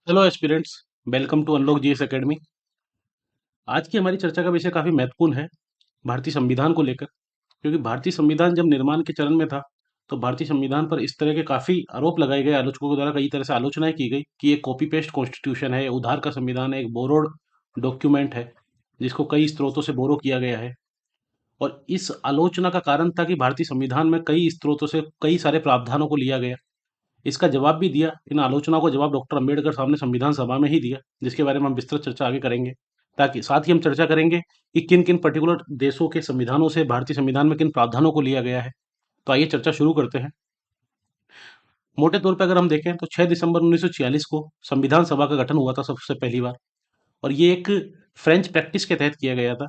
Hello aspirants. Welcome to unlock GS academy. आज की हमारी चर्चा का विषय काफ़ी महत्वपूर्ण है, भारतीय संविधान को लेकर। क्योंकि भारतीय संविधान जब निर्माण के चरण में था, तो भारतीय संविधान पर इस तरह के काफ़ी आरोप लगाए गए, आलोचकों के द्वारा कई तरह से आलोचनाएं की गई कि ये कॉपी पेस्ट कॉन्स्टिट्यूशन है, ये उधार का संविधान है, एक बोरोड डॉक्यूमेंट है, जिसको कई स्रोतों से बोरो किया गया है। और इस आलोचना का कारण था कि भारतीय संविधान में कई स्रोतों से कई सारे प्रावधानों को लिया गया। इसका जवाब भी दिया, इन आलोचनाओं का जवाब डॉक्टर अंबेडकर साहब ने संविधान सभा में ही दिया, जिसके बारे में हम विस्तृत चर्चा आगे करेंगे। ताकि साथ ही हम चर्चा करेंगे कि किन किन पर्टिकुलर देशों के संविधानों से भारतीय संविधान में किन प्रावधानों को लिया गया है। तो आइए चर्चा शुरू करते हैं। मोटे तौर पर अगर हम देखें तो 6 दिसंबर 1946 को संविधान सभा का गठन हुआ था सबसे पहली बार। और ये एक फ्रेंच प्रैक्टिस के तहत किया गया था।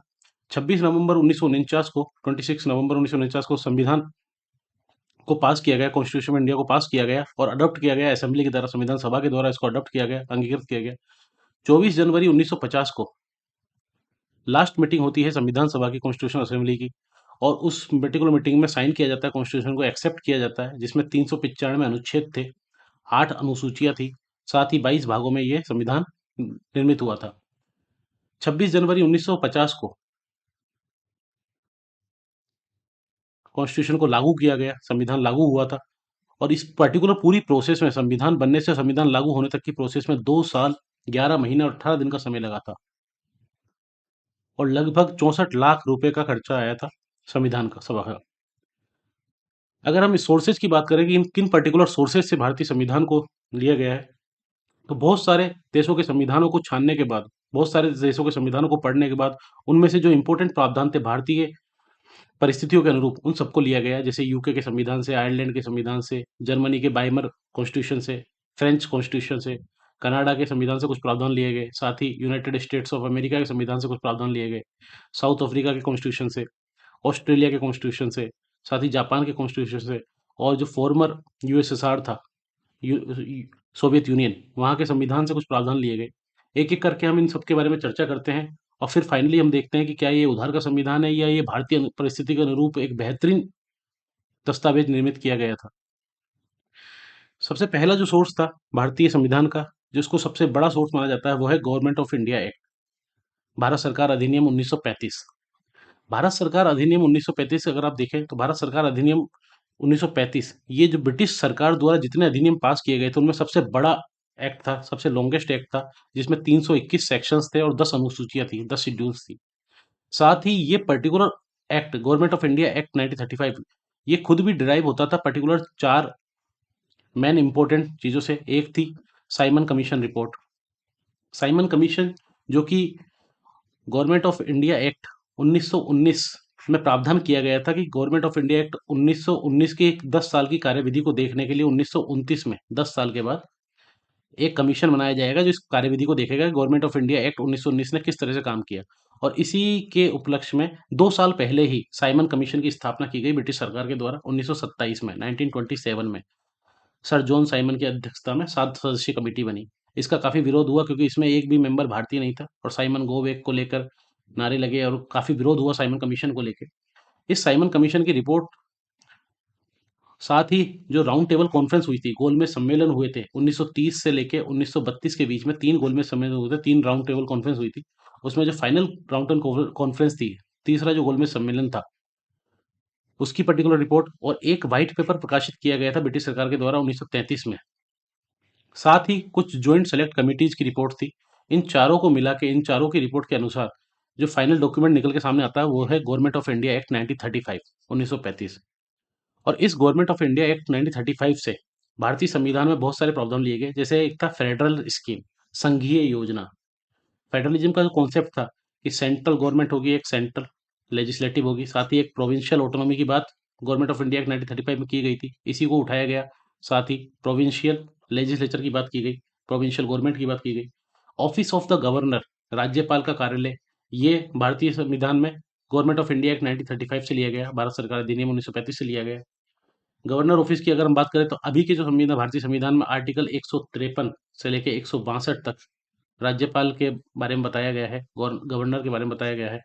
26 नवंबर 1949 को 26 नवंबर 1949 को संविधान को पास किया गया, कॉन्स्टिट्यूशन ऑफ इंडिया को पास किया गया और अडॉप्ट किया गया असेंबली के द्वारा, संविधान सभा के द्वारा इसको अडॉप्ट किया गया, अंगीकृत किया गया। 24 जनवरी 1950 को लास्ट मीटिंग होती है संविधान सभा की, कॉन्स्टिट्यूशन असेंबली की। और उस पर्टिकुलर मीटिंग में साइन किया जाता है, कॉन्स्टिट्यूशन को एक्सेप्ट किया जाता है, जिसमें 395 अनुच्छेद थे, 8 अनुसूचियां थी, साथ ही 22 भागों में ये संविधान निर्मित हुआ था। 26 जनवरी 1950 को कॉन्स्टिट्यूशन को लागू किया गया, संविधान लागू हुआ था। और इस पर्टिकुलर पूरी प्रोसेस में, संविधान बनने से संविधान लागू होने तक की प्रोसेस में 2 साल 11 महीने और 18 दिन का समय लगा था। और लगभग 64 लाख रुपए का खर्चा आया था संविधान का सभा का। अगर हम इस सोर्सेज की बात करें कि इन किन पर्टिकुलर सोर्सेज से भारतीय संविधान को लिया गया है, तो बहुत सारे देशों के संविधानों को छानने के बाद, बहुत सारे देशों के संविधानों को पढ़ने के बाद, उनमें से जो इंपॉर्टेंट प्रावधान थे भारतीय परिस्थितियों के अनुरूप, उन सबको लिया गया है। जैसे यूके के संविधान से, आयरलैंड के संविधान से, जर्मनी के बाइमर कॉन्स्टिट्यूशन से, फ्रेंच कॉन्स्टिट्यूशन से, कनाडा के संविधान से कुछ प्रावधान लिए गए, साथ ही यूनाइटेड स्टेट्स ऑफ अमेरिका के संविधान से कुछ प्रावधान लिए गए, साउथ अफ्रीका के कॉन्स्टिट्यूशन से, ऑस्ट्रेलिया के कॉन्स्टिट्यूशन से, साथ ही जापान के कॉन्स्टिट्यूशन से, और जो फॉर्मर यूएसएसआर था, सोवियत यूनियन, वहाँ के संविधान से कुछ प्रावधान लिए गए। एक एक करके हम इन सब के बारे में चर्चा करते हैं। और फिर फाइनली हम देखते हैं कि क्या ये उधार का संविधान है या ये भारतीय परिस्थिति के अनुरूप एक बेहतरीन दस्तावेज निर्मित किया गया था। सबसे पहला जो सोर्स था भारतीय संविधान का, जिसको सबसे बड़ा सोर्स माना जाता है, वो है government of India act, Bharat सरकार अधिनियम 1935। भारत सरकार अधिनियम 1935 अगर आप देखें तो भारत सरकार अधिनियम 1935, ये जो ब्रिटिश सरकार द्वारा जितने अधिनियम पास किए गए थे, उनमें सबसे बड़ा एक्ट था, सबसे लॉन्गेस्ट एक्ट था, जिसमें 321 सेक्शंस थे और 10 अनुसूचियां थी, 10 शेड्यूल्स थी। साथ ही ये particular act, government of India act 1935, ये खुद भी डिराइव होता था पर्टिकुलर 4 मेन इंपॉर्टेंट चीजों से। एक थी Simon commission report. Simon commission, जो कि गवर्नमेंट ऑफ इंडिया एक्ट 1919 में प्रावधान किया गया था कि गवर्नमेंट ऑफ इंडिया एक्ट 1919 के 10 साल की कार्यविधि को देखने के लिए 1929 में, 10 साल के बाद, एक कमीशन बनाया जाएगा जो इस कार्यविधि को देखेगा कि गवर्नमेंट ऑफ इंडिया एक्ट 1919 ने किस तरह से काम किया। और इसी के उपलक्ष्य में 2 साल पहले ही साइमन कमीशन की स्थापना की गई ब्रिटिश सरकार के द्वारा, 1927 में, 1927 में सर जॉन साइमन की अध्यक्षता में 7 सदस्यीय कमेटी बनी। इसका काफी विरोध हुआ क्योंकि इसमें एक भी मेंबर भारतीय नहीं था, और साइमन गो बैक को लेकर नारे लगे और काफी विरोध हुआ साइमन कमीशन को लेकर। इस साइमन कमीशन की रिपोर्ट, साथ ही जो राउंड टेबल कॉन्फ्रेंस हुई थी, गोलमेज सम्मेलन हुए थे 1930 से लेके 1932 के बीच में, 3 गोलमेज सम्मेलन हुए थे, 3 राउंड टेबल कॉन्फ्रेंस हुई थी। उसमें जो फाइनल राउंड टेबल कॉन्फ्रेंस थी, तीसरा जो गोलमेज सम्मेलन था, उसकी पर्टिकुलर रिपोर्ट और एक व्हाइट पेपर प्रकाशित किया गया था ब्रिटिश सरकार के द्वारा 1933 में। साथ ही कुछ ज्वाइंट सेलेक्ट कमिटीज की रिपोर्ट थी। इन चारों को मिला के, इन चारों की रिपोर्ट के अनुसार जो फाइनल डॉक्यूमेंट निकल के सामने आता है, वो है गवर्नमेंट ऑफ इंडिया एक्ट 1935, 1935। और इस गवर्नमेंट ऑफ इंडिया एक्ट 1935 से भारतीय संविधान में बहुत सारे प्रावधान लिए गए। जैसे एक था फेडरल स्कीम, संघीय योजना। फेडरलिज्म का जो कॉन्सेप्ट था कि सेंट्रल गवर्नमेंट होगी, एक सेंट्रल लेजिस्लेटिव होगी, साथ ही एक प्रोविंशियल ऑटोनॉमी की बात गवर्नमेंट ऑफ इंडिया एक्ट 1935 में की गई थी, इसी को उठाया गया। साथ ही प्रोविंशियल लेजिस्लेचर की बात की गई, प्रोविंशियल गवर्नमेंट की बात की गई। ऑफिस ऑफ द गवर्नर, राज्यपाल का कार्यालय, ये भारतीय संविधान में गवर्नमेंट ऑफ इंडिया एक्ट 1935 से लिया गया, भारत सरकार अधिनियम 1935 से लिया गया। गवर्नर ऑफिस की अगर हम बात करें तो अभी के जो संविधान, भारतीय संविधान में आर्टिकल 153 से लेके 162 तक राज्यपाल के बारे में बताया गया है, गवर्नर के बारे में बताया गया है।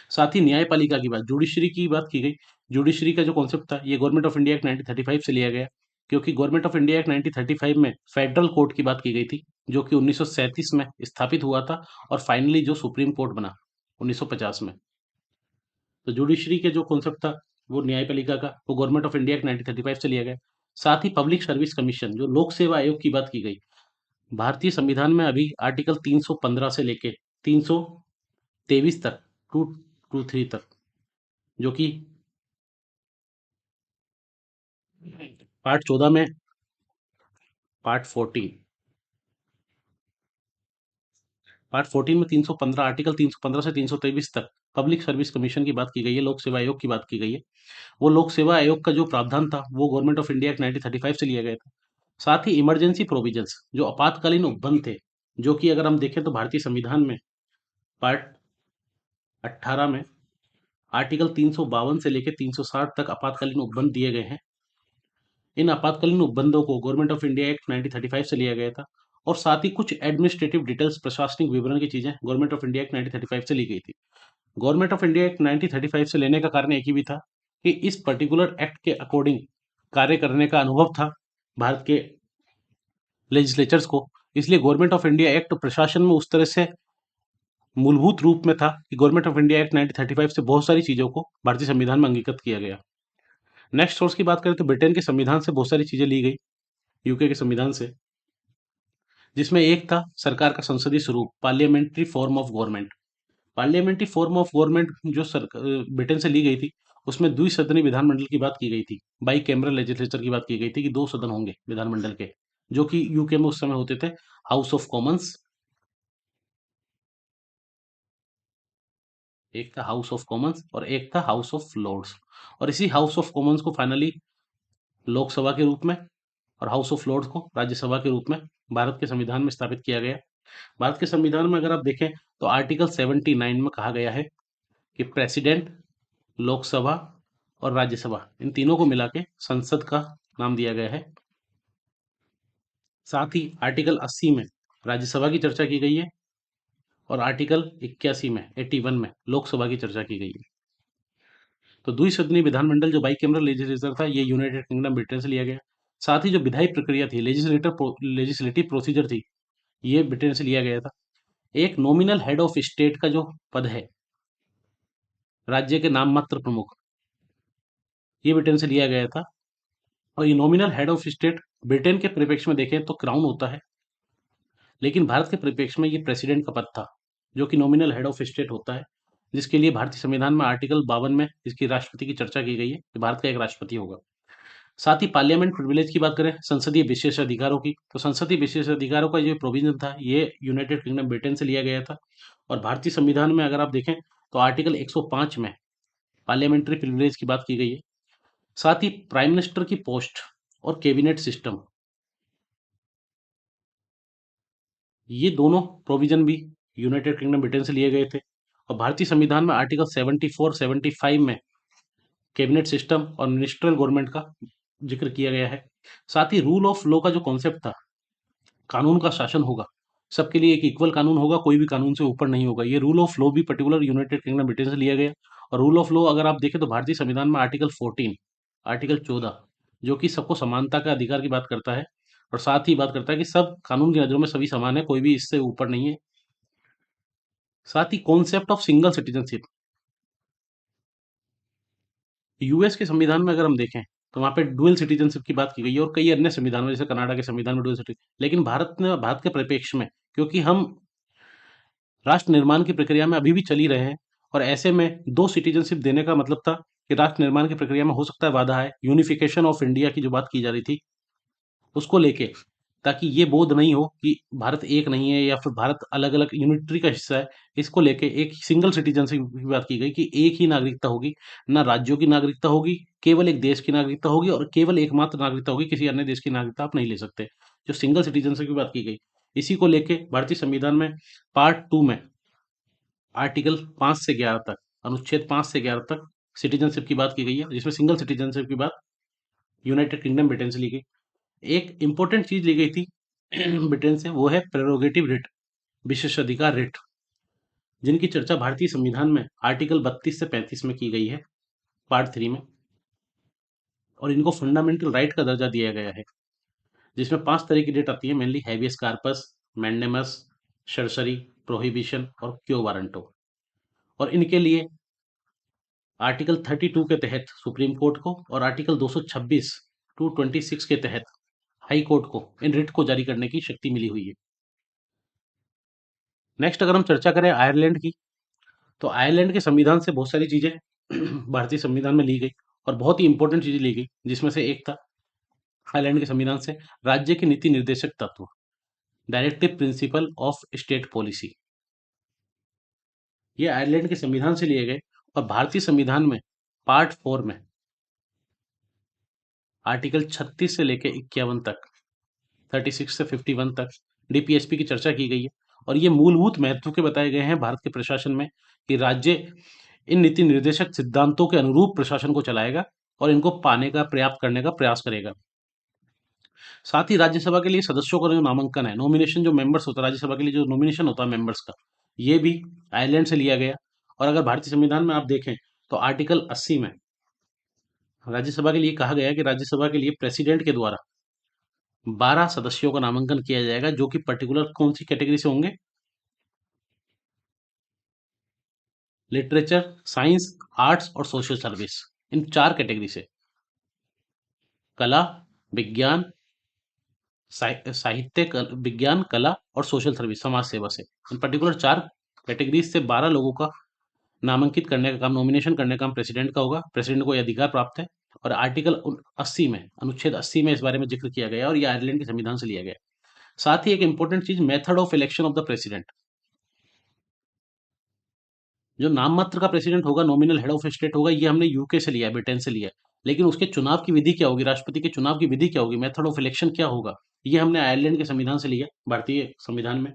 साथ ही न्यायपालिका की बात, जुडिशरी की बात की गई। जुडिशरी का जो कॉन्सेप्ट था, ये गवर्नमेंट ऑफ इंडिया एक्ट 1935 से लिया गया, क्योंकि गवर्नमेंट ऑफ इंडिया एक्ट 1935 में फेडरल कोर्ट की बात की गई थी, जो कि 1937 में स्थापित हुआ था, और फाइनली जो सुप्रीम कोर्ट बना 1950 में। तो जुडिशरी के जो कॉन्सेप्ट था, वो न्यायपालिका का, वो गवर्नमेंट ऑफ इंडिया एक्ट 1935 से लिया गया। साथ ही पब्लिक सर्विस कमीशन, जो लोक सेवा आयोग की बात की गई, भारतीय संविधान में अभी आर्टिकल 315 से लेके 323 तक, 223 तक, जो कि पार्ट 14 में, पार्ट 14 पार्ट 14 में 315, आर्टिकल 315 से 323 तक पब्लिक सर्विस कमीशन की बात की गई है, लोक सेवा आयोग की बात की गई है। वो लोक सेवा आयोग का जो प्रावधान था, वो गवर्नमेंट ऑफ इंडिया एक्ट 1935 से लिया गया था। साथ ही इमरजेंसी प्रोविजंस, जो आपातकालीन उपबंध थे, जो कि अगर हम देखें तो भारतीय संविधान में पार्ट 18 में आर्टिकल 352 से लेकर 360 तक आपातकालीन उपबंध दिए गए हैं। इन आपातकालीन उपबंधों को गवर्नमेंट ऑफ इंडिया एक्ट 1935 से लिया गया था। और साथ ही कुछ एडमिनिस्ट्रेटिव डिटेल्स, प्रशासनिक विवरण की चीजें गवर्नमेंट ऑफ इंडिया एक्ट 1935 से ली गई थी। गवर्नमेंट ऑफ इंडिया एक्ट 1935 से लेने का कारण एक ही भी था कि इस पर्टिकुलर एक्ट के अकॉर्डिंग कार्य करने का अनुभव था भारत के लेजिस्लेचर्स को। इसलिए गवर्नमेंट ऑफ इंडिया एक्ट प्रशासन में उस तरह से मूलभूत रूप में था कि गवर्नमेंट ऑफ इंडिया एक्ट 1935 से बहुत सारी चीजों को भारतीय संविधान में अंगीकृत किया गया। नेक्स्ट सोर्स की बात करें तो ब्रिटेन के संविधान से बहुत सारी चीजें ली गई, यूके के संविधान से, जिसमें एक था सरकार का संसदीय स्वरूप, parliamentary form of government. Parliamentary form of government जो ब्रिटेन से ली गई थी, उसमें द्विसदनी विधानमंडल की बात की गई थी, बाई कैमरल लेजिस्लेचर की बात की गई थी कि दो सदन होंगे विधानमंडल के, जो कि यूके में उस समय होते थे हाउस ऑफ कॉमन्स, एक था हाउस ऑफ कॉमन्स और एक था हाउस ऑफ लॉर्ड्स। और इसी हाउस ऑफ कॉमन्स को फाइनली लोकसभा के रूप में और हाउस ऑफ लॉर्ड्स को राज्यसभा के रूप में भारत के संविधान में स्थापित किया गया। भारत के संविधान में अगर आप देखें तो आर्टिकल 79 में कहा गया है कि प्रेसिडेंट, लोकसभा और राज्यसभा, इन तीनों को मिला के संसद का नाम दिया गया है। साथ ही आर्टिकल 80 में राज्यसभा की चर्चा की गई है और आर्टिकल 81 में 81 में लोकसभा की चर्चा की गई है। तो द्विसदनीय विधानमंडल जो बाई कैमरल लेजिस्लेचर था, ये यूनाइटेड किंगडम ब्रिटेन से लिया गया। साथ ही जो विधायी प्रक्रिया थी, लेजिस्लेटिव प्रोसीजर थी, ये ब्रिटेन से लिया गया था। एक नॉमिनल हेड ऑफ स्टेट का जो पद है, राज्य के नाम मात्र प्रमुख, ये ब्रिटेन से लिया गया था। और ये nominal head of state Britain के परिप्रेक्ष्य में देखें तो क्राउन होता है, लेकिन भारत के परिप्रेक्ष्य में ये प्रेसिडेंट का पद था, जो कि नॉमिनल हेड ऑफ स्टेट होता है, जिसके लिए भारतीय संविधान में आर्टिकल 52 में इसकी राष्ट्रपति की चर्चा की गई है कि भारत का एक राष्ट्रपति होगा। साथ ही पार्लियामेंट प्रिविलेज की बात करें, संसदीय विशेष अधिकारों की, तो संसदीय विशेष अधिकारों का जो प्रोविजन था, ये यूनाइटेड किंगडम ब्रिटेन से लिया गया था। और भारतीय संविधान में अगर आप देखें तो आर्टिकल 105 में पार्लियामेंट्री प्रिविलेज की बात की गई है। साथ ही प्राइम मिनिस्टर की पोस्ट और कैबिनेट सिस्टम, ये दोनों प्रोविजन भी यूनाइटेड किंगडम ब्रिटेन से लिए गए थे। और भारतीय संविधान में आर्टिकल 74, 75 में कैबिनेट सिस्टम और मिनिस्ट्रियल गवर्नमेंट का जिक्र किया गया है। साथ ही रूल ऑफ लॉ का जो कॉन्सेप्ट था, कानून का शासन होगा, सबके लिए एक इक्वल कानून होगा, कोई भी कानून से ऊपर नहीं होगा, ये रूल ऑफ लॉ भी पर्टिकुलर यूनाइटेड किंगडम ब्रिटेन से लिया गया। और रूल ऑफ लॉ अगर आप देखें तो भारतीय संविधान में आर्टिकल 14, आर्टिकल 14, जो कि सबको समानता का अधिकार की बात करता है, और साथ ही बात करता है कि सब कानून की नजरों में सभी समान है, कोई भी इससे ऊपर नहीं है। साथ ही concept of single citizenship, US के संविधान में अगर हम देखें तो वहाँ पे डुअल सिटीजनशिप की बात की गई है, और कई अन्य संविधान में जैसे कनाडा के संविधान में डुअल सिटीजन, लेकिन भारत के परिप्रेक्ष्य में, क्योंकि हम राष्ट्र निर्माण की प्रक्रिया में अभी भी चल ही रहे हैं, और ऐसे में दो सिटीजनशिप देने का मतलब था कि राष्ट्र निर्माण की प्रक्रिया में हो सकता है बाधा है, यूनिफिकेशन ऑफ इंडिया की जो बात की जा रही थी उसको लेके, ताकि ये बोध नहीं हो कि भारत एक नहीं है या फिर भारत अलग अलग यूनिटरी का हिस्सा है। इसको लेके एक सिंगल सिटीजनशिप की बात की गई कि एक ही नागरिकता होगी, ना राज्यों की नागरिकता होगी, केवल एक देश की नागरिकता होगी, और केवल एकमात्र नागरिकता होगी, किसी अन्य देश की नागरिकता आप नहीं ले सकते, जो सिंगल सिटीजनशिप की बात की गई। इसी को लेके भारतीय संविधान में पार्ट 2 में आर्टिकल 5 से 11 तक, अनुच्छेद 5 से 11 तक सिटीजनशिप की बात की गई है, जिसमें सिंगल सिटीजनशिप की बात यूनाइटेड किंगडम ब्रिटेन से ली गई। एक इंपॉर्टेंट चीज ली गई थी ब्रिटेन से, वो है प्रेरोगेटिव रिट, विशेषाधिकार रिट, जिनकी चर्चा भारतीय संविधान में आर्टिकल 32 से 35 में की गई है, पार्ट 3 में। और इनको फंडामेंटल राइट का दर्जा दिया गया है, जिसमें 5 तरह की रिट आती है, mainly habeas corpus, mandamus, certiorari, prohibition और क्यो वारंटो। और इनके लिए आर्टिकल 32 के तहत सुप्रीम कोर्ट को और आर्टिकल 226 टू 26 के तहत हाई कोर्ट को इन रिट को जारी करने की शक्ति मिली हुई है। नेक्स्ट अगर हम चर्चा करें आयरलैंड की, तो आयरलैंड के संविधान से बहुत सारी चीजें भारतीय संविधान में ली गई और बहुत ही इंपॉर्टेंट चीजें ली गई, जिसमें से एक था आयरलैंड के संविधान से राज्य के नीति निर्देशक तत्व, directive principle of state policy. ये आयरलैंड के संविधान से लिए गए और भारतीय संविधान में पार्ट 4 में आर्टिकल 36 से लेकर 51 तक, 36 से 51 तक डीपीएसपी की चर्चा की गई है। और ये मूलभूत महत्व के बताए गए हैं भारत के प्रशासन में कि राज्य इन नीति निर्देशक सिद्धांतों के अनुरूप प्रशासन को चलाएगा और इनको पाने का पर्याप्त करने का प्रयास करेगा। साथ ही राज्यसभा के लिए सदस्यों का जो नामांकन है, नॉमिनेशन, जो मेंबर्स होता है राज्यसभा के लिए, जो नॉमिनेशन होता है मेंबर्स का, ये भी आयरलैंड से लिया गया। और अगर भारतीय संविधान में आप देखें तो आर्टिकल 80 में राज्यसभा के लिए कहा गया है कि राज्यसभा के लिए प्रेसिडेंट के द्वारा 12 सदस्यों का नामांकन किया जाएगा, जो कि पर्टिकुलर कौन सी कैटेगरी से होंगे? लिटरेचर, साइंस, आर्ट्स और सोशल सर्विस, इन 4 कैटेगरी से। कला, विज्ञान, साहित्य, विज्ञान, कला और सोशल सर्विस, समाज सेवा से, इन पर्टिकुलर 4 कैटेगरीज से 12 लोगों का नामांकित करने का काम, नॉमिनेशन करने का काम प्रेसिडेंट का होगा। प्रेसिडेंट को यह अधिकार प्राप्त है। और आर्टिकल 80 में, अनुच्छेद 80 में इस बारे में जिक्र किया गया है और ये आयरलैंड के संविधान से लिया गया है। साथ ही एक इंपॉर्टेंट चीज, method of election of the president. जो नाम मात्र का प्रेसिडेंट होगा, नॉमिनल हेड ऑफ स्टेट होगा, ये हमने यूके से लिया है, ब्रिटेन से लिया है। लेकिन उसके चुनाव की विधि क्या होगी, राष्ट्रपति के चुनाव की विधि क्या होगी, मेथड ऑफ इलेक्शन क्या होगा, ये हमने आयरलैंड के संविधान से लिया, भारतीय संविधान में।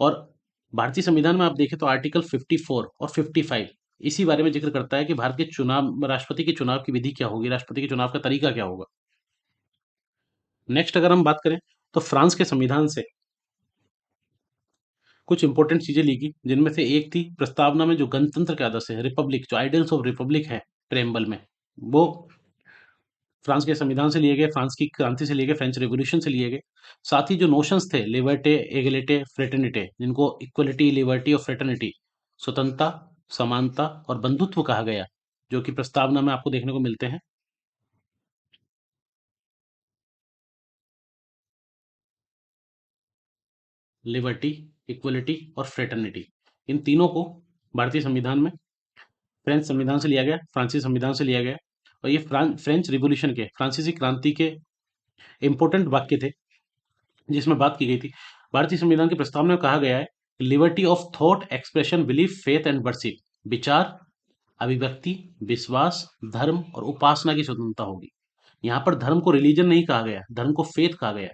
और भारतीय संविधान में आप देखें तो आर्टिकल 54 और 55 इसी बारे में जिक्र करता है कि भारत के चुनाव, राष्ट्रपति के चुनाव की विधि क्या होगी, राष्ट्रपति के चुनाव का तरीका क्या होगा। नेक्स्ट अगर हम बात करें तो फ्रांस के संविधान से कुछ इंपॉर्टेंट चीजें लिखी, जिनमें से एक थी प्रस्तावना में जो गणतंत्र के आदर्श है, रिपब्लिक, जो आइडियल्स ऑफ रिपब्लिक है प्रेम्बल में, वो फ्रांस के संविधान से लिए गए, फ्रांस की क्रांति से लिए गए, फ्रेंच रेवोल्यूशन से लिए गए। साथ ही जो नोशंस थे, लिबर्टे, एगलिटे, फ्रेटर्निटी, जिनको इक्वलिटी, लिबर्टी और फ्रेटर्निटी, स्वतंत्रता, समानता और बंधुत्व कहा गया, जो कि प्रस्तावना में आपको देखने को मिलते हैं। लिबर्टी, इक्वलिटी और फ्रेटर्निटी, इन तीनों को भारतीय संविधान में फ्रेंच संविधान से लिया गया, फ्रांसीसी संविधान से लिया गया। और ये फ्रेंच रिवॉल्यूशन के, फ्रांसीसी क्रांति के इंपॉर्टेंट वाक्य थे, जिसमें बात की गई थी। भारतीय संविधान की प्रस्तावना में कहा गया है liberty of thought, expression, belief, faith and worship, विचार, अभिव्यक्ति, विश्वास, धर्म और उपासना की स्वतंत्रता होगी। यहाँ पर धर्म को रिलीजन नहीं कहा गया, धर्म को फेथ कहा गया।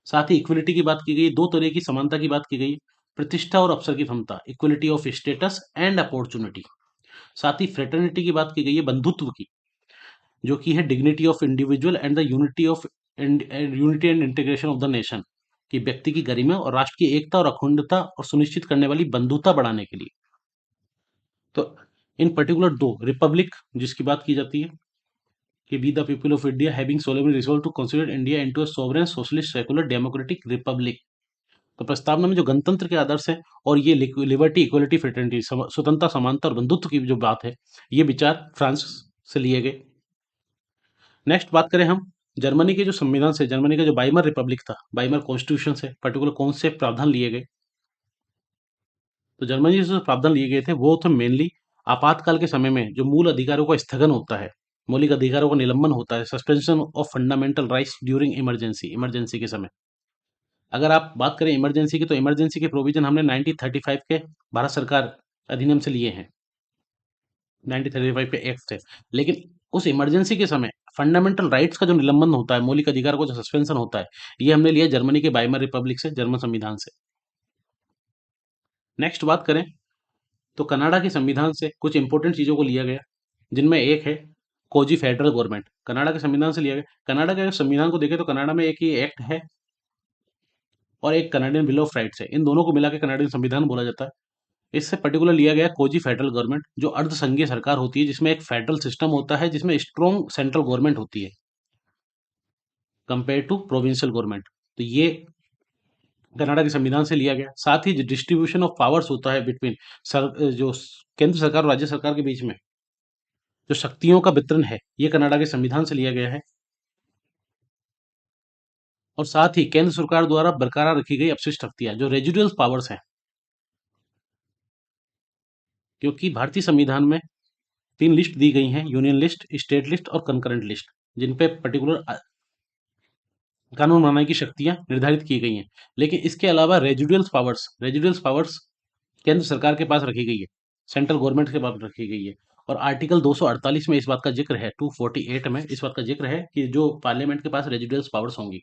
साथ ही इक्वलिटी की बात की गई, दो तरह की समानता की बात की गई, प्रतिष्ठा और अवसर की समता, equality of status and opportunity. साथ ही फ्रेटर्निटी की बात की गई है, बंधुत्व की, जो कि है dignity of individual and the unity and integration of the nation, कि व्यक्ति की गरिमा और राष्ट्र की एकता और अखंडता और सुनिश्चित करने वाली बंधुता बढ़ाने के लिए। तो इन पर्टिकुलर दो, रिपब्लिक जिसकी बात की जाती है कि we the people of India having solemnly resolve to consider India into a sovereign socialist secular democratic republic. तो प्रस्तावना में जो गणतंत्र के आदर्श है और ये लिबर्टी, इक्वलिटी, फ्रेटर्निटी, स्वतंत्रता, समानता और बंधुत्व की जो बात है, ये विचार फ्रांस से लिए गए। नेक्स्ट बात करें हम जर्मनी के जो संविधान से, जर्मनी का जो वाइमर रिपब्लिक था, वाइमर कॉन्स्टिट्यूशन से पर्टिकुलर कौन से प्रावधान लिए गए? तो जर्मनी से जो प्रावधान लिए गए थे वो थे मेनली आपातकाल के समय में जो मूल अधिकारों का स्थगन होता है, मौलिक अधिकारों का निलंबन होता है, suspension of fundamental rights during emergency, emergency के समय। अगर आप बात करें इमरजेंसी की, तो इमरजेंसी के प्रोविजन हमने 1935 के भारत सरकार अधिनियम से लिए हैं, 1935 के एक्ट से। लेकिन उस इमरजेंसी के समय फंडामेंटल राइट्स का जो निलंबन होता है, मौलिक अधिकार का जो सस्पेंशन होता है, ये हमने लिया जर्मनी के वाइमर रिपब्लिक से, जर्मन संविधान से। नेक्स्ट बात करें तो कनाडा के संविधान से कुछ इंपॉर्टेंट चीजों को लिया गया, जिनमें एक है कोजी फेडरल गवर्नमेंट, कनाडा के संविधान से लिया गया। कनाडा के अगर संविधान को देखें तो कनाडा में एक ही एक्ट है और एक कनाडियन बिल ऑफ राइट्स है, इन दोनों को मिला के कनाडियन संविधान बोला जाता है। इससे पर्टिकुलर लिया गया कोजी फेडरल गवर्नमेंट, जो अर्ध संघीय सरकार होती है, जिसमें एक फेडरल सिस्टम होता है, जिसमें स्ट्रॉन्ग सेंट्रल गवर्नमेंट होती है कंपेयर टू प्रोविंशियल गवर्नमेंट। तो ये कनाडा के संविधान से लिया गया। साथ ही डिस्ट्रीब्यूशन ऑफ पावर्स होता है बिटवीन जो केंद्र सरकार और राज्य सरकार के बीच में जो शक्तियों का वितरण है, ये कनाडा के संविधान से लिया गया है। और साथ ही केंद्र सरकार द्वारा बरकरार रखी गई अपशिष्ट शक्तियां जो रेजिडुअल पावर्स हैं, क्योंकि भारतीय संविधान में 3 लिस्ट दी गई हैं, यूनियन लिस्ट, स्टेट लिस्ट और कंकरेंट लिस्ट, जिन पे पर्टिकुलर कानून बनाने की शक्तियां निर्धारित की गई हैं। लेकिन इसके अलावा रेजिडुअल्स पावर्स केंद्र सरकार के पास रखी गई है, सेंट्रल गवर्नमेंट के पास रखी गई है। और आर्टिकल 248 में इस बात का जिक्र है, 248 में इस बात का जिक्र है कि जो पार्लियामेंट के पास रेजिडुअल्स पावर्स होंगी,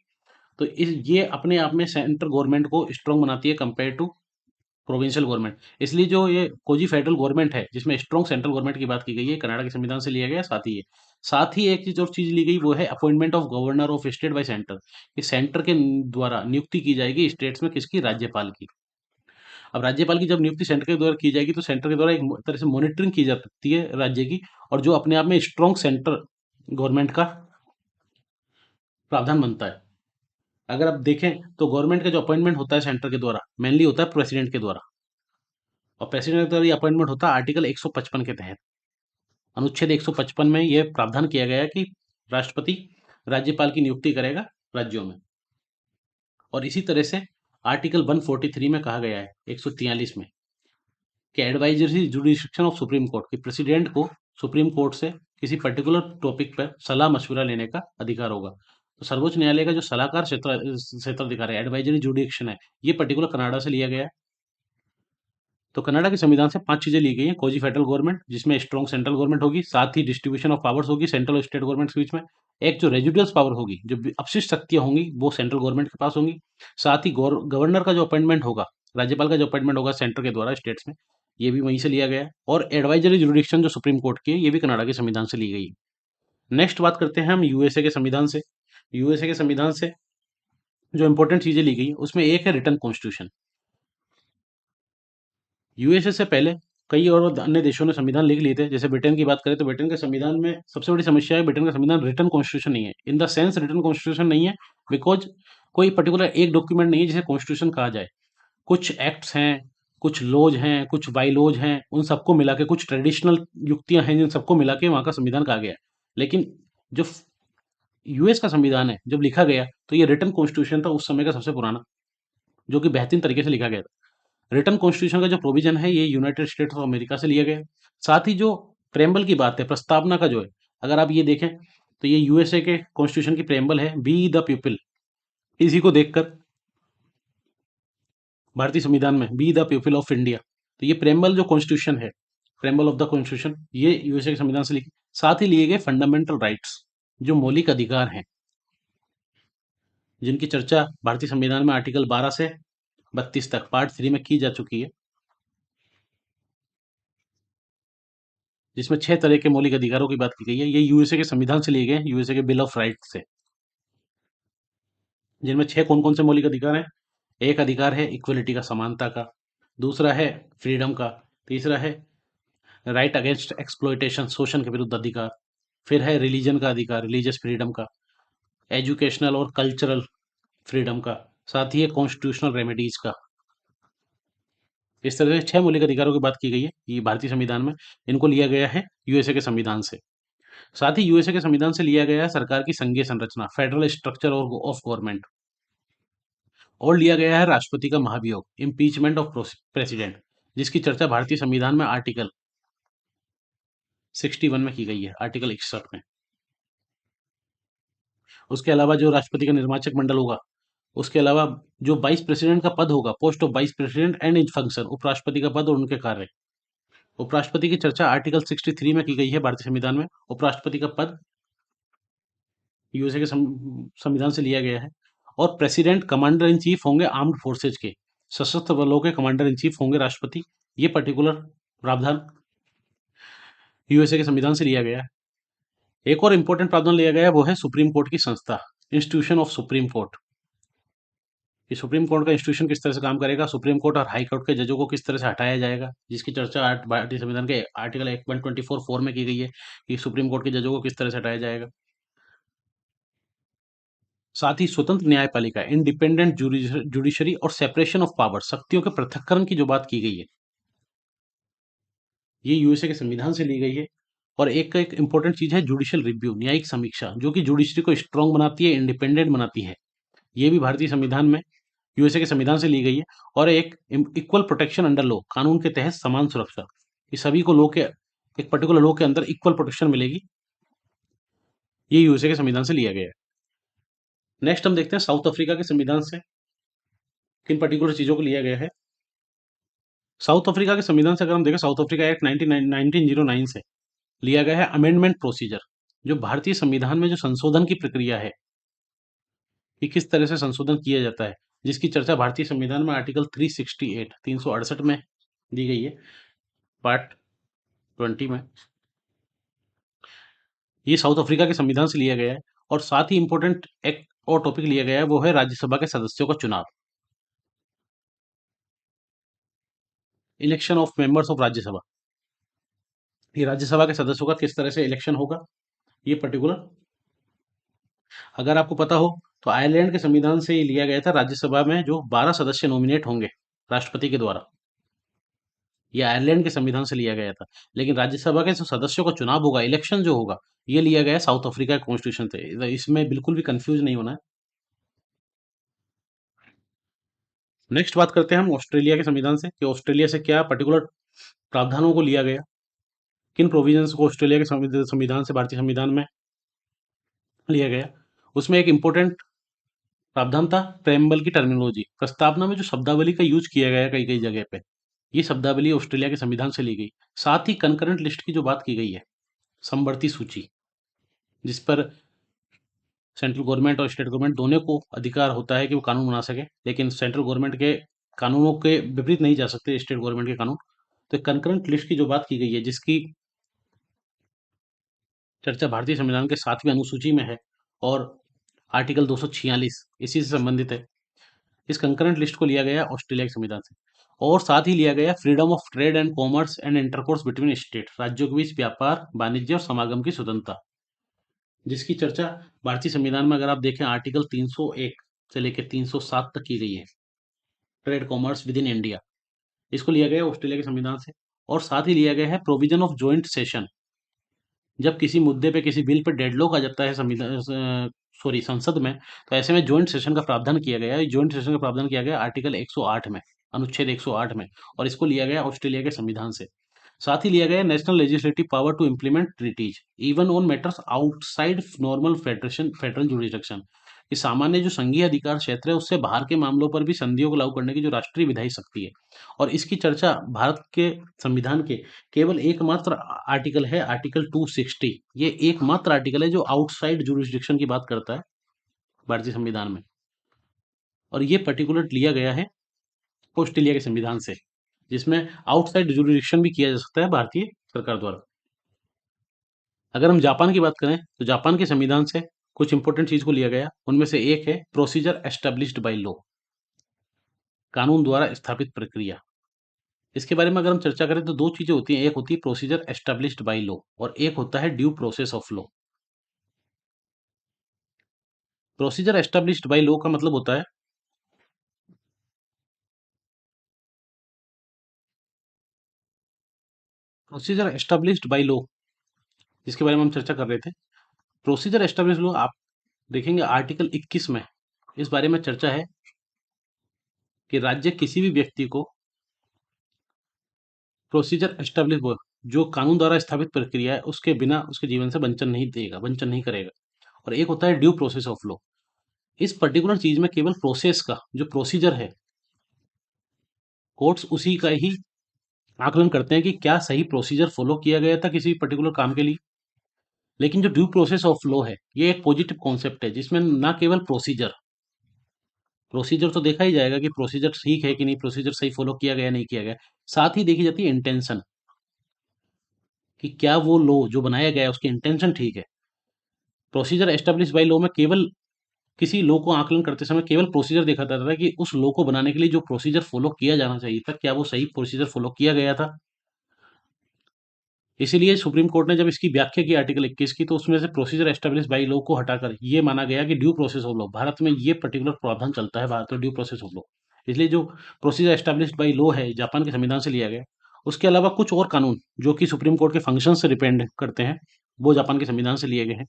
तो इस ये अपने आप में सेंट्रल गवर्नमेंट को स्ट्रांग बनाती है कंपेयर टू प्रोविंशियल गवर्नमेंट। इसलिए जो ये कोजी फेडरल गवर्नमेंट है, जिसमें स्ट्रांग सेंट्रल गवर्नमेंट की बात की गई है, कनाडा के संविधान से लिया गया। साथ ही एक चीज और चीज ली गई, वो है appointment of governor of state by centre, कि सेंटर के द्वारा नियुक्ति की जाएगी स्टेट्स में किसकी, राज्यपाल की। अब राज्यपाल की जब नियुक्ति सेंटर के द्वारा की जाएगी, तो सेंटर के द्वारा एक तरह से मॉनिटरिंग की जा सकती है राज्य की, और जो अपने आप में स्ट्रांग सेंटर गवर्नमेंट का प्रावधान बनता है। अगर आप देखें तो गवर्नमेंट का जो अपॉइंटमेंट होता है सेंटर के द्वारा, मेनली होता है प्रेसिडेंट के द्वारा, और प्रेसिडेंट के द्वारा ये अपॉइंटमेंट होता है आर्टिकल 155 के तहत। अनुच्छेद 155 में यह प्रावधान किया गया है कि राष्ट्रपति राज्यपाल की नियुक्ति करेगा राज्यों में। और इसी तरह से आर्टिकल 143 में कहा गया है, 143 में, कि एडवाइजरी जुडिक्शन ऑफ सुप्रीम कोर्ट, कि प्रेसिडेंट को सुप्रीम कोर्ट से किसी पर्टिकुलर टॉपिक पर सलाह मशविरा लेने का अधिकार होगा। तो सर्वोच्च न्यायालय का जो सलाहकार क्षेत्राधिकार है, एडवाइजरी जुडिक्शन है, ये पर्टिकुलर कनाडा से लिया गया है। तो कनाडा के संविधान से 5 चीजें ली गई हैं। कोजी फेडरल गवर्नमेंट, जिसमें स्ट्रॉन्ग सेंट्रल गवर्नमेंट होगी, साथ ही डिस्ट्रीब्यूशन ऑफ पावर्स होगी सेंट्रल और स्टेट गवर्नमेंट के बीच में। एक जो रेजिडुअल्स पावर होगी, जो अपशिष्ट शक्तियां होंगी, वो सेंट्रल गवर्नमेंट के पास होंगी। साथ ही गवर्नर का जो अपॉइंटमेंट होगा, राज्यपाल का जो अपॉइंटमेंट होगा सेंटर के द्वारा स्टेट्स में, ये भी वहीं से लिया गया है। और एडवाइजरी जुडिक्शन जो सुप्रीम कोर्ट की है, ये भी कनाडा के संविधान से ली गई है। नेक्स्ट बात करते हैं हम यूएसए के संविधान से। यूएसए के संविधान से जो इंपॉर्टेंट चीजें ली गई, उसमें एक है रिटर्न कॉन्स्टिट्यूशन। यूएसए से पहले कई और अन्य देशों ने संविधान लिख लिए थे। जैसे ब्रिटेन की बात करें तो ब्रिटेन के संविधान में सबसे बड़ी समस्या है, ब्रिटेन का संविधान रिटन कॉन्स्टिट्यूशन नहीं है। In the sense written constitution नहीं है, बिकॉज कोई पर्टिकुलर एक डॉक्यूमेंट नहीं है जिसे कॉन्स्टिट्यूशन कहा जाए। कुछ एक्ट्स हैं, कुछ लॉज हैं, कुछ बाई लॉज हैं, उन सबको मिला के, कुछ ट्रेडिशनल युक्तियां हैं जिन सबको मिला के वहां का संविधान कहा गया है। लेकिन जो यूएस का संविधान है जब लिखा गया, तो ये रिटन कॉन्स्टिट्यूशन था उस समय का सबसे पुराना, जो कि बेहतरीन तरीके से लिखा गया था। रिटर्न कॉन्स्टिट्यूशन का जो प्रोविजन है, ये यूनाइटेड स्टेट्स ऑफ अमेरिका से लिया गया है। साथ ही जो प्रेम्बल की बात है, प्रस्तावना का जो है, अगर आप ये देखें तो ये यूएसए के कॉन्स्टिट्यूशन की प्रेम्बल है, बी द पीपल। इसी को देखकर भारतीय संविधान में be the people of India, तो ये प्रेम्बल जो कॉन्स्टिट्यूशन है, प्रेम्बल ऑफ द कॉन्स्टिट्यूशन, ये यूएसए के संविधान से लिखी। साथ ही लिए गए फंडामेंटल राइट्स, जो मौलिक अधिकार हैं, जिनकी चर्चा भारतीय संविधान में आर्टिकल 12 से 32 तक पार्ट 3 में की जा चुकी है, जिसमें 6 तरह के मौलिक अधिकारों की बात की गई है। ये यूएसए के संविधान से लिए गए हैं, यूएसए के बिल ऑफ राइट्स से, जिनमें 6 कौन-कौन से मौलिक अधिकार हैं। एक अधिकार है इक्वलिटी का, समानता का। दूसरा है फ्रीडम का। तीसरा है राइट अगेंस्ट एक्सप्लॉइटेशन, शोषण के विरुद्ध अधिकार। फिर है रिलीजन का अधिकार, रिलीजियस फ्रीडम का। एजुकेशनल और कल्चरल फ्रीडम का। साथ ही है कॉन्स्टिट्यूशनल रेमेडीज का। इस तरह से 6 मौलिक अधिकारों की बात की गई है ये भारतीय संविधान में। इनको लिया गया है यूएसए के संविधान से। साथ ही यूएसए के संविधान से लिया गया है सरकार की संघीय संरचना, फेडरल स्ट्रक्चर ऑफ गवर्नमेंट। और लिया गया है राष्ट्रपति का महाभियोग, इम्पीचमेंट ऑफ प्रेसिडेंट, जिसकी चर्चा भारतीय संविधान में आर्टिकल 61 में की गई है, आर्टिकल 61 में। उसके अलावा जो राष्ट्रपति का निर्वाचक मंडल होगा, उसके अलावा जो वाइस प्रेसिडेंट का पद होगा, post of vice president and is function, उपराष्ट्रपति का पद और उनके कार्य। उपराष्ट्रपति की चर्चा आर्टिकल 63 में की गई है भारतीय संविधान में। उपराष्ट्रपति का पद यूएसए के संविधान से लिया गया है। और प्रेसिडेंट कमांडर इन चीफ होंगे आर्म्ड फोर्सेज के, सशस्त्र बलों के कमांडर इन चीफ होंगे राष्ट्रपति। ये पर्टिकुलर प्रावधान यूएसए के संविधान से लिया गया है। एक और इंपॉर्टेंट प्रावधान लिया गया है, वो है सुप्रीम कोर्ट की संस्था, इंस्टीट्यूशन ऑफ सुप्रीम कोर्ट। कि सुप्रीम कोर्ट का इंस्टीट्यूशन किस तरह से काम करेगा, सुप्रीम कोर्ट और हाई कोर्ट के जजों को किस तरह से हटाया जाएगा, जिसकी चर्चा भारतीय संविधान के आर्टिकल 124(4) में की गई है, कि सुप्रीम कोर्ट के जजों को किस तरह से हटाया जाएगा। साथ ही स्वतंत्र न्यायपालिका, इंडिपेंडेंट जुडिशरी और सेपरेशन ऑफ पावर, शक्तियों के पृथक्करण की जो बात की गई है, ये यूएसए के संविधान से ली गई है। और एक इंपॉर्टेंट चीज है जुडिशियल रिव्यू, न्यायिक समीक्षा, जो कि जुडिशरी को स्ट्रांग बनाती है, इंडिपेंडेंट बनाती है। ये भी भारतीय संविधान में, यूएसए के संविधान से ली गई है। और एक इक्वल प्रोटेक्शन अंडर लॉ, कानून के तहत समान सुरक्षा, ये सभी को लॉ के, एक पर्टिकुलर लॉ के अंदर इक्वल प्रोटेक्शन मिलेगी, ये यूएसए के संविधान से लिया गया है। नेक्स्ट हम देखते हैं साउथ अफ्रीका के संविधान से किन पर्टिकुलर चीजों को लिया गया है। साउथ अफ्रीका के संविधान से अगर हम देखें, साउथ अफ्रीका एक्ट 1909 से लिया गया है अमेंडमेंट प्रोसीजर, जो भारतीय संविधान में जो संशोधन की प्रक्रिया है कि किस तरह से संशोधन किया जाता है, जिसकी चर्चा भारतीय संविधान में आर्टिकल 368 368 में दी गई है, पार्ट 20 में। ये साउथ अफ्रीका के संविधान से लिया गया है। और साथ ही इंपॉर्टेंट एक और टॉपिक लिया गया है, वो है राज्यसभा के सदस्यों का चुनाव, election of members of Rajya Sabha. ये राज्यसभा के सदस्यों का किस तरह से इलेक्शन होगा, ये पर्टिकुलर अगर आपको पता हो तो आयरलैंड के संविधान से ये लिया गया था, राज्यसभा में जो 12 सदस्य नॉमिनेट होंगे राष्ट्रपति के द्वारा, ये आयरलैंड के संविधान से लिया गया था। लेकिन राज्यसभा के जो सदस्यों का चुनाव होगा, इलेक्शन जो होगा, ये लिया गया है साउथ अफ्रीका के कॉन्स्टिट्यूशन से। इसमें बिल्कुल भी कंफ्यूज नहीं होना है। नेक्स्ट बात करते हैं हम ऑस्ट्रेलिया के संविधान से, कि ऑस्ट्रेलिया से क्या पर्टिकुलर प्रावधानों को लिया गया, किन प्रोविजंस को ऑस्ट्रेलिया के संविधान से भारतीय संविधान में लिया गया। उसमें एक इंपॉर्टेंट प्रावधान था प्रेम्बल की टर्मिनोलॉजी, प्रस्तावना में जो शब्दावली का यूज किया गया कई कई जगह पे, ये शब्दावली ऑस्ट्रेलिया के संविधान से ली गई। साथ ही कंकरेंट लिस्ट की जो बात की गई है, समवर्ती सूची, जिस पर सेंट्रल गवर्नमेंट और स्टेट गवर्नमेंट दोनों को अधिकार होता है कि वो कानून बना सके, लेकिन सेंट्रल गवर्नमेंट के कानूनों के विपरीत नहीं जा सकते स्टेट गवर्नमेंट के कानून। तो कंकरेंट लिस्ट की जो बात की गई है, जिसकी चर्चा भारतीय संविधान के 7वीं अनुसूची में है, और आर्टिकल 246 इसी से संबंधित है। इस कंकरेंट लिस्ट को लिया गया ऑस्ट्रेलिया के संविधान से। और साथ ही लिया गया freedom of trade and commerce and intercourse between state, राज्यों के बीच व्यापार, वाणिज्य और समागम की स्वतंत्रता, जिसकी चर्चा भारतीय संविधान में अगर आप देखें आर्टिकल 301 से लेकर 307 तक की गई है, trade commerce with in India, इसको लिया गया है ऑस्ट्रेलिया के संविधान से। और साथ ही लिया गया है प्रोविजन ऑफ जॉइंट सेशन, जब किसी मुद्दे पे, किसी बिल पे डेडलॉक आ जाता है संविधान, सॉरी, संसद में, तो ऐसे में जॉइंट सेशन का प्रावधान किया गया है। जॉइंट सेशन का प्रावधान किया गया आर्टिकल 108 में, अनुच्छेद 108 में, और इसको लिया गया ऑस्ट्रेलिया के संविधान से। साथ ही लिया गया national legislative power to implement treaties even on matters outside normal federation federal jurisdiction, कि सामान्य जो संघीय अधिकार क्षेत्र है, उससे बाहर के मामलों पर भी संधियों को लागू करने की जो राष्ट्रीय विधायी शक्ति है। और इसकी चर्चा भारत के संविधान के केवल एकमात्र आर्टिकल है, आर्टिकल 260। ये एकमात्र आर्टिकल है जो आउटसाइड जुरिस्डिक्शन की बात करता है भारतीय संविधान में, और ये पर्टिकुलर लिया गया है ऑस्ट्रेलिया के संविधान से, जिसमें आउटसाइड जुरिस्डिक्शन भी किया जा सकता है भारतीय सरकार द्वारा। अगर हम जापान की बात करें, तो जापान के संविधान से कुछ इंपॉर्टेंट चीज को लिया गया, उनमें से एक है प्रोसीजर एस्टेब्लिश्ड बाय लॉ, कानून द्वारा स्थापित प्रक्रिया। इसके बारे में अगर हम चर्चा करें तो दो चीजें होती हैं, एक होती है प्रोसीजर एस्टेब्लिश्ड बाय लॉ, और एक होता है due process of law. Procedure established by law का मतलब होता है, प्रोसीजर एस्टेब्लिश्ड बाय लॉ, जिसके बारे में हम चर्चा कर रहे थे, प्रोसीजर एस्टेब्लिश्ड लॉ आप देखेंगे आर्टिकल 21 में इस बारे में चर्चा है कि राज्य किसी भी व्यक्ति को प्रोसीजर एस्टेब्लिश, जो कानून द्वारा स्थापित प्रक्रिया है, उसके बिना उसके जीवन से वंचन नहीं देगा, वंचन नहीं करेगा। और एक होता है ड्यू प्रोसेस ऑफ लॉ, इस पर्टिकुलर चीज में केवल प्रोसेस का जो प्रोसीजर है, कोर्ट्स उसी का ही आकलन करते हैं कि क्या सही प्रोसीजर फॉलो किया गया था किसी पर्टिकुलर काम के लिए। लेकिन जो ड्यू प्रोसेस ऑफ लॉ है, ये एक पॉजिटिव कॉन्सेप्ट है, जिसमें ना केवल प्रोसीजर, प्रोसीजर तो देखा ही जाएगा कि प्रोसीजर ठीक है कि नहीं, प्रोसीजर सही फॉलो किया गया नहीं किया गया, साथ ही देखी जाती है इंटेंशन, कि क्या वो लॉ जो बनाया गया है उसकी इंटेंशन ठीक है। प्रोसीजर एस्टेब्लिश बाय लॉ में केवल किसी लॉ को आकलन करते समय केवल प्रोसीजर देखा जाता था, कि उस लॉ को बनाने के लिए जो प्रोसीजर फॉलो किया जाना चाहिए था, क्या वो सही प्रोसीजर फॉलो किया गया था। इसीलिए सुप्रीम कोर्ट ने जब इसकी व्याख्या की आर्टिकल 21 की, तो उसमें से प्रोसीजर एस्टेब्लिश बाई लॉ को हटाकर ये माना गया कि due process of law, Bharat में ये पर्टिकुलर प्रावधान चलता है, भारत में ड्यू प्रोसेस ऑफ लॉ। इसलिए जो प्रोसीजर एस्टेब्लिश्ड बाई लॉ है, जापान के संविधान से लिया गया। उसके अलावा कुछ और कानून जो कि सुप्रीम कोर्ट के फंक्शन से डिपेंड करते हैं, वो जापान के संविधान से लिए गए हैं।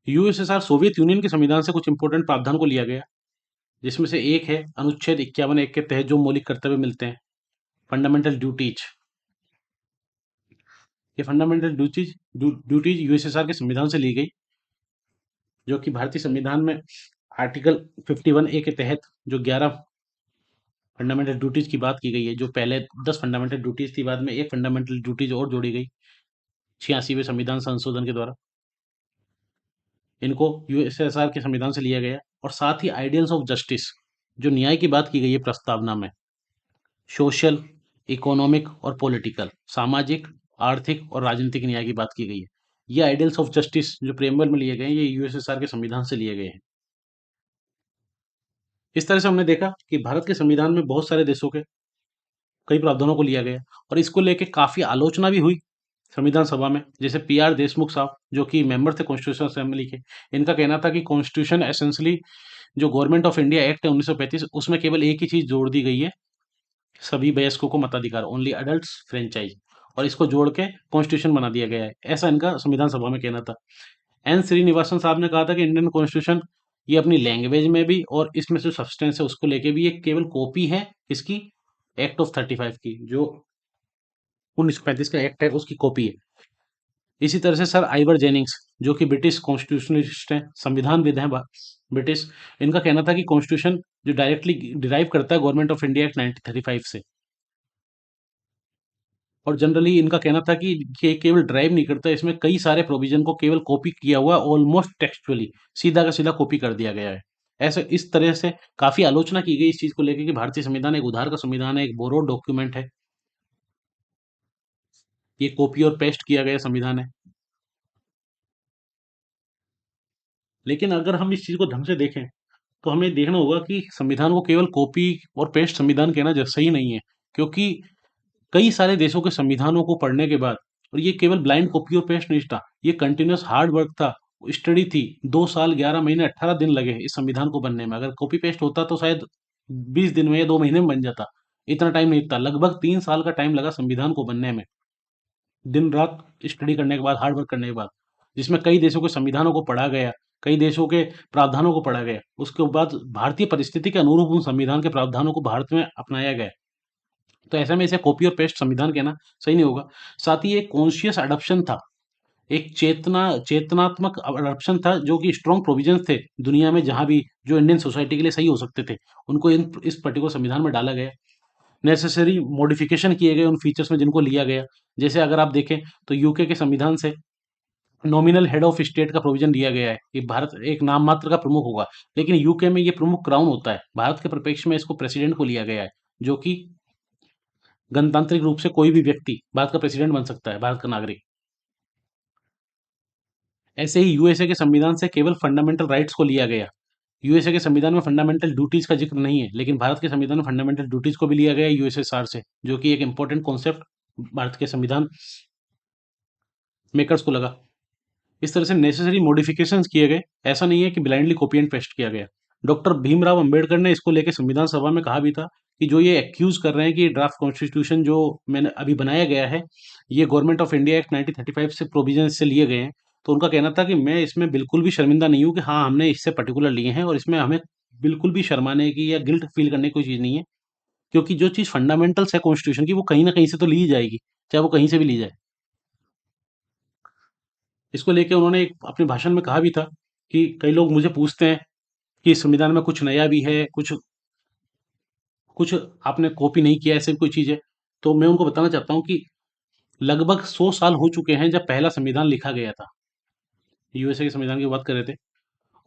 यूएसएसआर सोवियत यूनियन के संविधान से कुछ इंपॉर्टेंट प्रावधान को लिया गया, जिसमें से एक है अनुच्छेद 51(1) के तहत जो मौलिक कर्तव्य मिलते हैं, फंडामेंटल ड्यूटीज। ये फंडामेंटल ड्यूटीज यूएसएसआर के संविधान से ली गई, जो कि भारतीय संविधान में आर्टिकल 51(a) के तहत जो 11 फंडामेंटल ड्यूटीज की बात की गई है, जो पहले 10 फंडामेंटल ड्यूटीज थी, बाद में एक फंडामेंटल ड्यूटीज और जोड़ी गई 86वें संविधान संशोधन के द्वारा। इनको यूएसएसआर के संविधान से लिया गया। और साथ ही आइडियल्स ऑफ जस्टिस, जो न्याय की बात की गई है प्रस्तावना में, सोशल, इकोनॉमिक और पॉलिटिकल, सामाजिक, आर्थिक और राजनीतिक न्याय की बात की गई है। ये आइडियल्स ऑफ जस्टिस जो प्रेमबल में लिए गए हैं, ये यूएसएसआर के संविधान से लिए गए हैं। इस तरह से हमने देखा कि भारत के संविधान में बहुत सारे देशों के कई प्रावधानों को लिया गया, और इसको लेके काफी आलोचना भी हुई संविधान सभा में। जैसे पीआर देशमुख साहब, जो कि मेंबर थे कॉन्स्टिट्यूशन असेंबली के, इनका कहना था कि कॉन्स्टिट्यूशन एसेंशली जो गवर्नमेंट ऑफ इंडिया एक्ट है 1935, उसमें केवल एक ही चीज जोड़ दी गई है, सभी वयस्कों को मताधिकार, ओनली अडल्ट फ्रेंचाइज, और इसको जोड़ के कॉन्स्टिट्यूशन बना दिया गया है, ऐसा इनका संविधान सभा में कहना था। एन श्रीनिवासन साहब ने कहा था कि इंडियन कॉन्स्टिट्यूशन ये अपनी लैंग्वेज में भी और इसमें जो सब्सटेंस है उसको लेके भी एक केवल कॉपी है इसकी एक्ट ऑफ 35 की, जो 1935 का एक्ट है उसकी कॉपी है। इसी तरह से सर आइवर जेनिंग्स, जो कि ब्रिटिश कॉन्स्टिट्यूशनिस्ट हैं, संविधानविद हैं ब्रिटिश, इनका कहना था कि कॉन्स्टिट्यूशन जो डायरेक्टली डिराइव करता है गवर्नमेंट ऑफ इंडिया एक्ट 1935 से, और जनरली इनका कहना था कि ये केवल ड्राइव नहीं करता, इसमें कई सारे प्रोविजन को केवल कॉपी किया हुआ, ऑलमोस्ट टेक्सचुअली सीधा का सीधा कॉपी कर दिया गया है। ऐसे इस तरह से काफी आलोचना की गई इस चीज को लेकर कि भारतीय संविधान एक उधार का संविधान है, एक बोरोड डॉक्यूमेंट है, ये कॉपी और पेस्ट किया गया संविधान है। लेकिन अगर हम इस चीज को ढंग से देखें, तो हमें देखना होगा कि संविधान को केवल कॉपी और पेस्ट संविधान कहना सही नहीं है, क्योंकि कई सारे देशों के संविधानों को पढ़ने के बाद, और ये केवल ब्लाइंड कॉपी और पेस्ट नहीं था, ये कंटिन्यूअस हार्ड वर्क था, स्टडी थी। 2 साल 11 महीने 18 दिन लगे इस संविधान को बनने में। अगर कॉपी पेस्ट होता तो शायद 20 दिन में या 2 महीने में बन जाता, इतना टाइम नहीं था। लगभग 3 साल का टाइम लगा संविधान को बनने में, दिन रात स्टडी करने के बाद, हार्ड वर्क करने के बाद, जिसमें कई देशों के संविधानों को पढ़ा गया, कई देशों के प्रावधानों को पढ़ा गया, उसके बाद भारतीय परिस्थिति के अनुरूप उन संविधान के प्रावधानों को भारत में अपनाया गया। तो ऐसे में इसे कॉपी और पेस्ट संविधान कहना सही नहीं होगा। साथ ही एक कॉन्शियस अडॉप्शन था, एक चेतनात्मक अडॉप्शन था, जो कि स्ट्रॉन्ग प्रोविजंस थे दुनिया में जहां भी जो इंडियन सोसाइटी के लिए सही हो सकते थे, उनको इस पर्टिकुलर संविधान में डाला गया। नेसेसरी मॉडिफिकेशन किए गए उन फीचर्स में जिनको लिया गया। जैसे अगर आप देखें तो यूके के संविधान से नॉमिनल हेड ऑफ स्टेट का प्रोविजन दिया गया है कि भारत एक नाम मात्र का प्रमुख होगा, लेकिन यूके में ये प्रमुख क्राउन होता है। भारत के परिप्रेक्ष्य में इसको प्रेसिडेंट को लिया गया है, जो कि गणतांत्रिक रूप से कोई भी व्यक्ति भारत का प्रेसिडेंट बन सकता है, भारत का नागरिक। ऐसे ही यूएसए के संविधान से केवल फंडामेंटल राइट्स को लिया गया। यूएसए के संविधान में फंडामेंटल ड्यूटीज का जिक्र नहीं है, लेकिन भारत के संविधान में फंडामेंटल ड्यूटीज को भी लिया गया है यूएसएसआर से, जो कि एक इंपॉर्टेंट कॉन्सेप्ट भारत के संविधान मेकर्स को लगा। इस तरह से नेसेसरी मॉडिफिकेशंस किए गए, ऐसा नहीं है कि ब्लाइंडली कॉपी एंड पेस्ट किया गया। डॉक्टर भीमराव अंबेडकर ने इसको लेकर संविधान सभा में कहा भी था कि जो ये एक्यूज कर रहे हैं कि ड्राफ्ट कॉन्स्टिट्यूशन जो मैंने अभी बनाया गया है, ये गवर्नमेंट ऑफ इंडिया एक्ट 1935 से प्रोविजन से लिए गए हैं, तो उनका कहना था कि मैं इसमें बिल्कुल भी शर्मिंदा नहीं हूँ कि हाँ हमने इससे पर्टिकुलर लिए हैं, और इसमें हमें बिल्कुल भी शर्माने की या गिल्ट फील करने की कोई चीज़ नहीं है, क्योंकि जो चीज़ फंडामेंटल्स है कॉन्स्टिट्यूशन की, वो कहीं ना कहीं से तो ली जाएगी, चाहे वो कहीं से भी ली जाए। इसको लेके उन्होंने एक अपने भाषण में कहा भी था कि कई लोग मुझे पूछते हैं कि संविधान में कुछ नया भी है, कुछ कुछ आपने कॉपी नहीं किया, ऐसे भी कोई चीज़ है। तो मैं उनको बताना चाहता हूँ कि लगभग 100 साल हो चुके हैं जब पहला संविधान लिखा गया था। यूएसए के संविधान की बात कर रहे थे,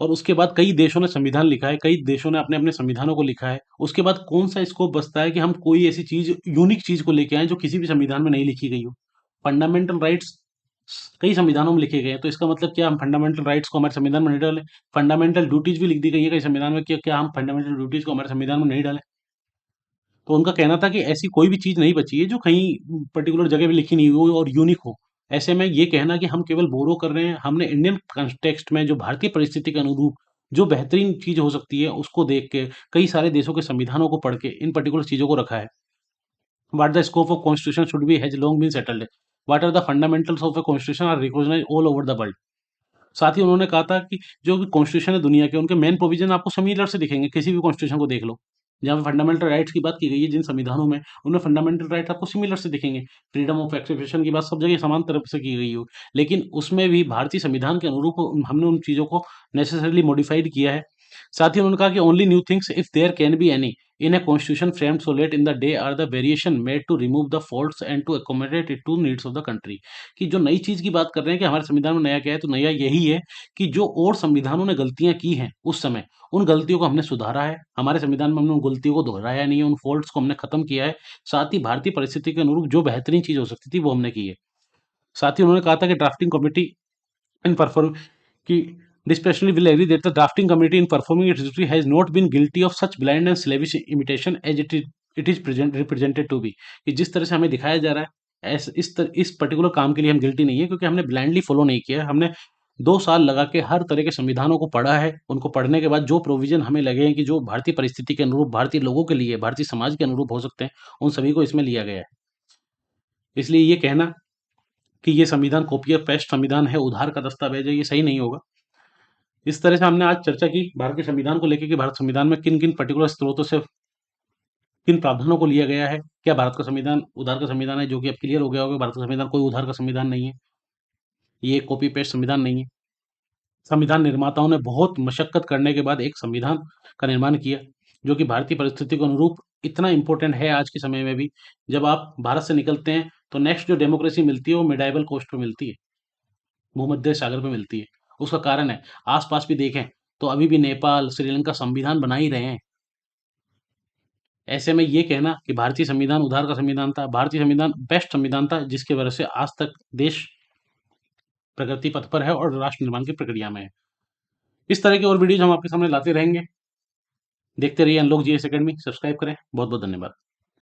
और उसके बाद कई देशों ने संविधान लिखा है, कई देशों ने अपने अपने संविधानों को लिखा है। उसके बाद कौन सा स्कोप बचता है कि हम कोई ऐसी चीज, यूनिक चीज को लेके आए जो किसी भी संविधान में नहीं लिखी गई हो। फंडामेंटल राइट्स कई संविधानों में लिखे गए हैं, तो इसका मतलब क्या हम फंडामेंटल राइट्स को हमारे संविधान में नहीं डालें? फंडामेंटल ड्यूटीज भी लिख दी गई है कई संविधान में, क्या क्या हम फंडामेंटल ड्यूटीज को हमारे संविधान में नहीं डालें? तो उनका कहना था कि ऐसी कोई भी चीज़ नहीं बची है जो कहीं पर्टिकुलर जगह पे लिखी नहीं हुई हो और यूनिक हो। ऐसे में ये कहना कि हम केवल बोरो कर रहे हैं, हमने इंडियन कॉन्टेक्स्ट में जो भारतीय परिस्थिति के अनुरूप जो बेहतरीन चीज़ हो सकती है, उसको देख के कई सारे देशों के संविधानों को पढ़ के इन पर्टिकुलर चीज़ों को रखा है। What the scope of constitution should be has long been settled. What are the fundamentals of a constitution are recognised all over the world. साथ ही उन्होंने कहा था कि जो भी कॉन्स्टिट्यूशन है दुनिया के, उनके मेन प्रोविजन आपको सिमिलर से दिखेंगे, किसी भी कॉन्स्टिट्यूशन को देख लो। जहाँ पे फंडामेंटल राइट्स की बात की गई है जिन संविधानों में, उनमें फंडामेंटल राइट्स आपको सिमिलर से दिखेंगे। फ्रीडम ऑफ एक्सप्रेशन की बात सब जगह समान तरफ से की गई हो, लेकिन उसमें भी भारतीय संविधान के अनुरूप हमने उन चीज़ों को नेसेसरली मॉडिफाइड किया है। साथ ही उन्होंने कहा कि only new things if there can be any in a constitution framed so late in the day are the variation made to remove the faults and to accommodate it to needs of the country. कि जो नई चीज़ की बात कर रहे हैं कि हमारे संविधान में नया क्या है, तो नया यही है कि जो और संविधानों ने गलतियाँ की हैं उस समय, उन गलतियों को हमने सुधारा है। हमारे संविधान में हमने उन गलतियों को दोहराया नहीं है, उन फॉल्ट्स को हमने खत्म किया है। साथ ही भारतीय परिस्थिति के अनुरूप जो बेहतरीन चीज़ हो सकती थी, वो हमने की है। साथ ही उन्होंने कहा था कि ड्राफ्टिंग कमिटी इन परफॉर्म कि dispassionately will agree that the drafting committee in performing its duty has not been guilty of such blind and slavish imitation as it is represented to be। कि जिस तरह से हमें दिखाया जा रहा है, इस पर्टिकुलर काम के लिए हम गिल्टी नहीं है, क्योंकि हमने ब्लाइंडली फॉलो नहीं किया है। हमने 2 साल लगा के हर तरह के संविधानों को पढ़ा है। उनको पढ़ने के बाद जो प्रोविजन हमें लगे हैं कि जो भारतीय परिस्थिति के अनुरूप, भारतीय लोगों के लिए, भारतीय समाज के अनुरूप हो सकते हैं, उन सभी को इसमें लिया गया है। इसलिए ये कहना कि ये संविधान कॉपी और पेस्ट संविधान है, उधार का दस्तावेज है, ये सही नहीं होगा। इस तरह से हमने आज चर्चा की भारत के संविधान को लेके कि भारत संविधान में किन-किन पर्टिकुलर स्रोतों से किन प्रावधानों को लिया गया है। क्या भारत का संविधान उधार का संविधान है, जो कि अब क्लियर हो गया होगा, भारत का संविधान कोई उधार का संविधान नहीं है। ये कॉपी पेस्ट संविधान नहीं है। संविधान निर्माताओं ने बहुत मशक्कत करने के बाद एक संविधान का निर्माण किया, जो कि भारतीय परिस्थिति के अनुरूप इतना इम्पोर्टेंट है आज के समय में भी। जब आप भारत से निकलते हैं, तो नेक्स्ट जो डेमोक्रेसी मिलती है, वो मिडाइवल कोस्ट पे मिलती है, भूमध्य सागर पे मिलती है। उसका कारण है, आस-पास भी देखें, तो अभी भी नेपाल, श्रीलंका संविधान बना ही रहे हैं। ऐसे में ये कहना कि भारतीय संविधान उधार का संविधान था, भारतीय संविधान बेस्ट संविधान था, जिसकी वजह से आज तक देश प्रगति पथ पर है और राष्ट्र निर्माण की प्रक्रिया में है। इस तरह की और वीडियोज़ हम आपके सामने लाते रहेंगे। देखते रहिए अनलॉक जीएस एकेडमी, सब्सक्राइब करें। बहुत-बहुत धन्यवाद।